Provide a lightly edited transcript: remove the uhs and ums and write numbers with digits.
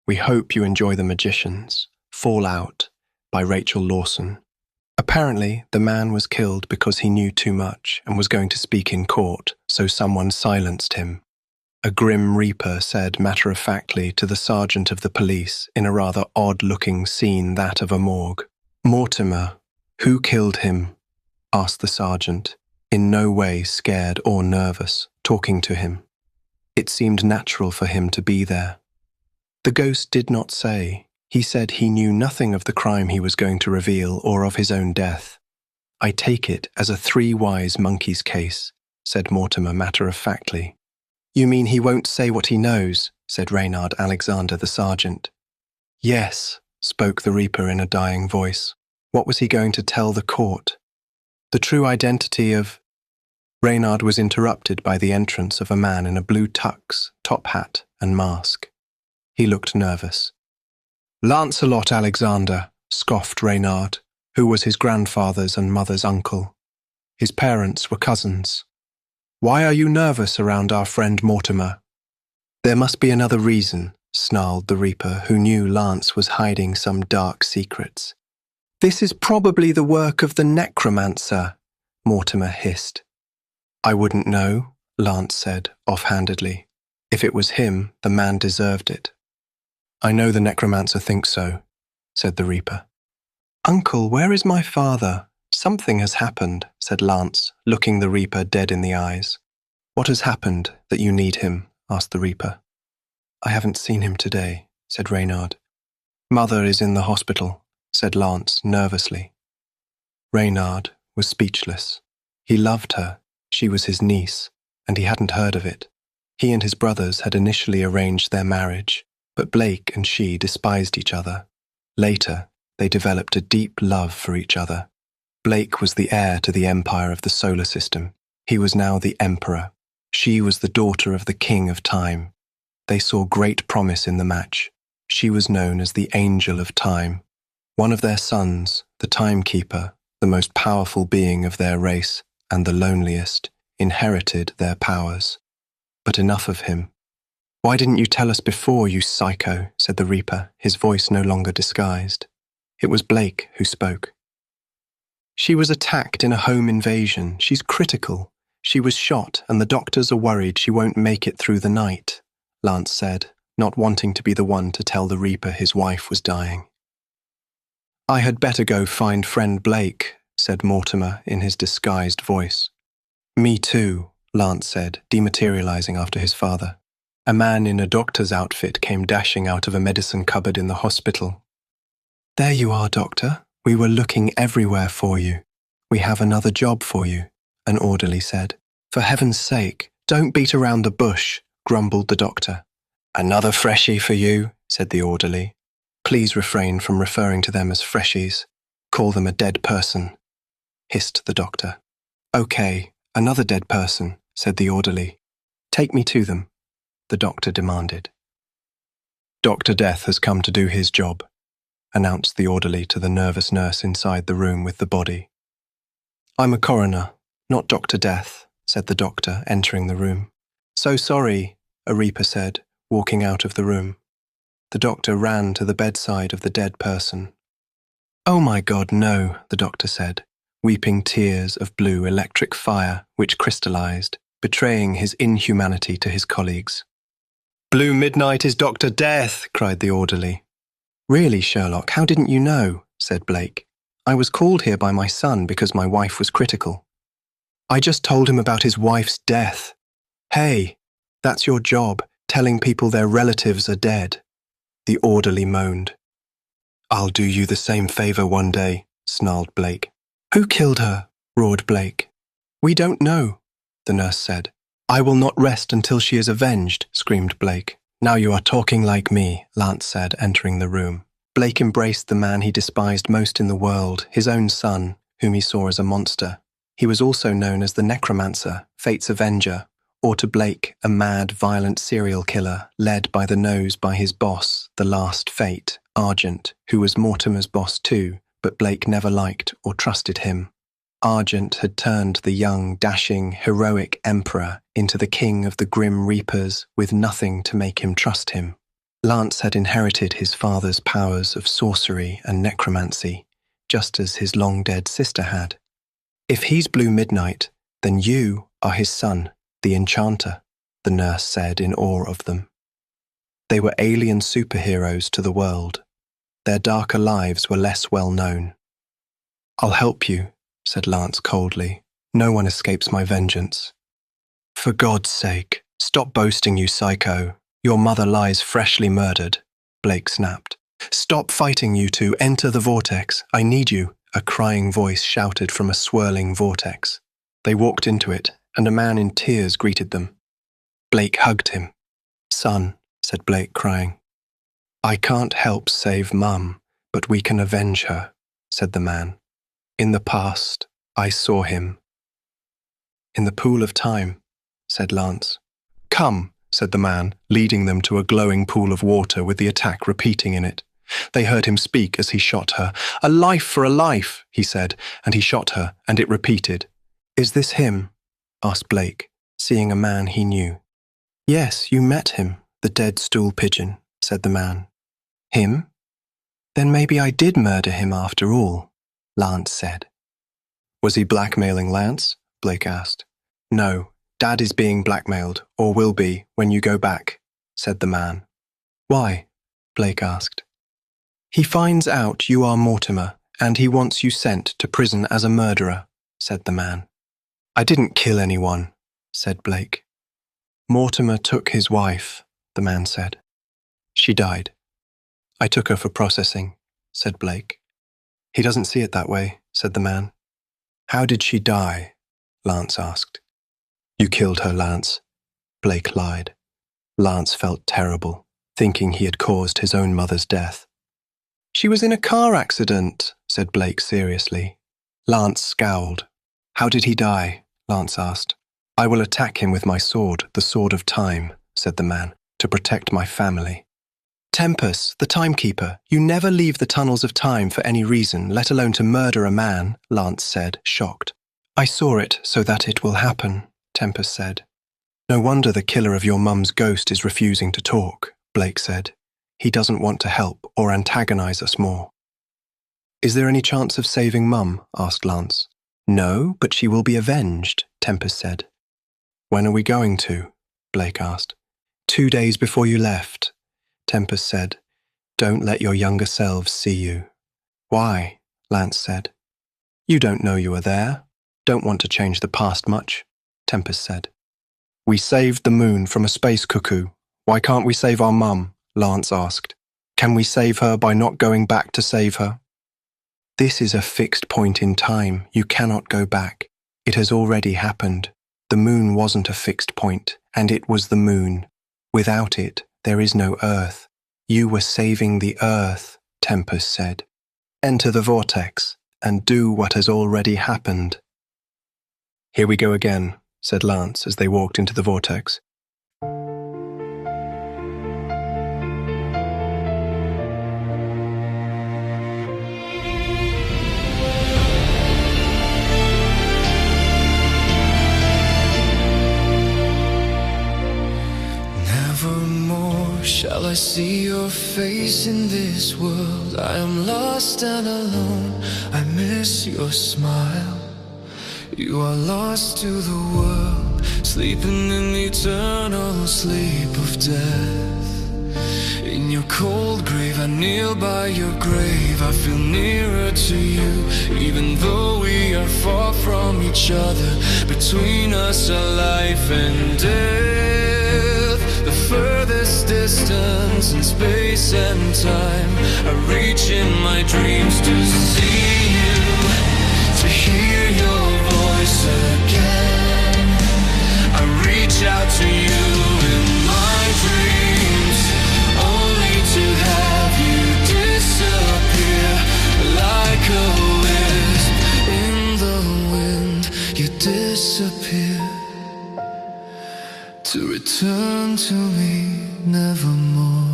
We hope you enjoy The Magicians, Fallout by Rachel Lawson. Apparently, the man was killed because he knew too much and was going to speak in court, so someone silenced him. A grim reaper said matter-of-factly to the sergeant of the police in a rather odd-looking scene, that of a morgue. "Mortimer, who killed him?" asked the sergeant, in no way scared or nervous, talking to him. It seemed natural for him to be there. The ghost did not say. He said he knew nothing of the crime he was going to reveal or of his own death. "I take it as a Three Wise Monkeys case," said Mortimer matter-of-factly. "You mean he won't say what he knows?" said Reynard Alexander the sergeant. "Yes," spoke the Reaper in a dying voice. What was he going to tell the court? The true identity of... Reynard was interrupted by the entrance of a man in a blue tux, top hat and mask. He looked nervous. "Lancelot Alexander," scoffed Reynard, who was his grandfather's and mother's uncle. His parents were cousins. "Why are you nervous around our friend Mortimer?" "There must be another reason," snarled the Reaper, who knew Lance was hiding some dark secrets. "This is probably the work of the Necromancer," Mortimer hissed. "I wouldn't know," Lance said, offhandedly. "If it was him, the man deserved it." "I know the Necromancer thinks so," said the Reaper. "Uncle, where is my father? Something has happened," said Lance, looking the Reaper dead in the eyes. "What has happened that you need him?" asked the Reaper. "I haven't seen him today," said Reynard. "Mother is in the hospital," said Lance nervously. Reynard was speechless. He loved her. She was his niece, and he hadn't heard of it. He and his brothers had initially arranged their marriage, but Blake and she despised each other. Later, they developed a deep love for each other. Blake was the heir to the empire of the solar system. He was now the emperor. She was the daughter of the king of time. They saw great promise in the match. She was known as the Angel of Time. One of their sons, the Timekeeper, the most powerful being of their race and the loneliest, inherited their powers. But enough of him. "Why didn't you tell us before, you psycho?" said the Reaper, his voice no longer disguised. It was Blake who spoke. "She was attacked in a home invasion. She's critical. She was shot, and the doctors are worried she won't make it through the night," Lance said, not wanting to be the one to tell the Reaper his wife was dying. "I had better go find friend Blake," said Mortimer in his disguised voice. "Me too," Lance said, dematerializing after his father. A man in a doctor's outfit came dashing out of a medicine cupboard in the hospital. "There you are, Doctor. We were looking everywhere for you. We have another job for you," an orderly said. "For heaven's sake, don't beat around the bush," grumbled the doctor. "Another freshie for you," said the orderly. "Please refrain from referring to them as freshies. Call them a dead person," hissed the doctor. "Okay, another dead person," said the orderly. "Take me to them," the doctor demanded. "Dr. Death has come to do his job," announced the orderly to the nervous nurse inside the room with the body. "I'm a coroner, not Dr. Death," said the doctor, entering the room. "So sorry," a Reaper said, walking out of the room. The doctor ran to the bedside of the dead person. "Oh my God, no," the doctor said, weeping tears of blue electric fire which crystallized, betraying his inhumanity to his colleagues. "Blue Midnight is Dr. Death," cried the orderly. "Really, Sherlock, how didn't you know?" said Blake. "I was called here by my son because my wife was critical." "I just told him about his wife's death." "Hey, that's your job, telling people their relatives are dead," the orderly moaned. "I'll do you the same favor one day," snarled Blake. "Who killed her?" roared Blake. "We don't know," the nurse said. "I will not rest until she is avenged," screamed Blake. "Now you are talking like me," Lance said, entering the room. Blake embraced the man he despised most in the world, his own son, whom he saw as a monster. He was also known as the Necromancer, Fate's Avenger, or to Blake, a mad, violent serial killer led by the nose by his boss, the last Fate, Argent, who was Mortimer's boss too, but Blake never liked or trusted him. Argent had turned the young, dashing, heroic emperor into the king of the Grim Reapers with nothing to make him trust him. Lance had inherited his father's powers of sorcery and necromancy, just as his long-dead sister had. If he's Blue Midnight, then you are his son, the Enchanter, the nurse said in awe of them. They were alien superheroes to the world. Their darker lives were less well known. I'll help you, said Lance coldly. No one escapes my vengeance. For God's sake, stop boasting, you psycho. Your mother lies freshly murdered, Blake snapped. Stop fighting, you two. Enter the vortex. I need you, a crying voice shouted from a swirling vortex. They walked into it, and a man in tears greeted them. Blake hugged him. Son, said Blake, crying. I can't help save Mum, but we can avenge her, said the man. In the past, I saw him. In the pool of time, said Lance. Come, said the man, leading them to a glowing pool of water with the attack repeating in it. They heard him speak as he shot her. A life for a life, he said, and he shot her, and it repeated. Is this him? Asked Blake, seeing a man he knew. Yes, you met him, the dead stool pigeon, said the man. Him? Then maybe I did murder him after all, Lance said. Was he blackmailing Lance? Blake asked. No, Dad is being blackmailed, or will be, when you go back, said the man. Why? Blake asked. He finds out you are Mortimer, and he wants you sent to prison as a murderer, said the man. I didn't kill anyone, said Blake. Mortimer took his wife, the man said. She died. I took her for processing, said Blake. He doesn't see it that way, said the man. How did she die? Lance asked. You killed her, Lance, Blake lied. Lance felt terrible, thinking he had caused his own mother's death. She was in a car accident, said Blake seriously. Lance scowled. How did he die? Lance asked. I will attack him with my sword, the sword of time, said the man, to protect my family. Tempus, the Timekeeper, you never leave the tunnels of time for any reason, let alone to murder a man, Lance said, shocked. I saw it so that it will happen, Tempus said. No wonder the killer of your mum's ghost is refusing to talk, Blake said. He doesn't want to help or antagonize us more. Is there any chance of saving Mum? Asked Lance. No, but she will be avenged, Tempus said. When are we going to? Blake asked. 2 days before you left, Tempus said. Don't let your younger selves see you. Why? Lance said. You don't know you are there. Don't want to change the past much, Tempus said. We saved the moon from a space cuckoo. Why can't we save our mum? Lance asked. Can we save her by not going back to save her? This is a fixed point in time. You cannot go back. It has already happened. The moon wasn't a fixed point, and it was the moon. Without it, there is no Earth. You were saving the Earth, Tempus said. Enter the vortex, and do what has already happened. Here we go again, said Lance as they walked into the vortex. Nevermore shall I see your face in this world. I am lost and alone. I miss your smile. You are lost to the world, sleeping in the eternal sleep of death. In your cold grave I kneel by your grave. I feel nearer to you, even though we are far from each other. Between us are life and death, the furthest distance in space and time. I reach in my dreams to see you, to hear your voice again. I reach out to you in my dreams, only to have you disappear like a wisp in the wind. You disappear to return to me nevermore.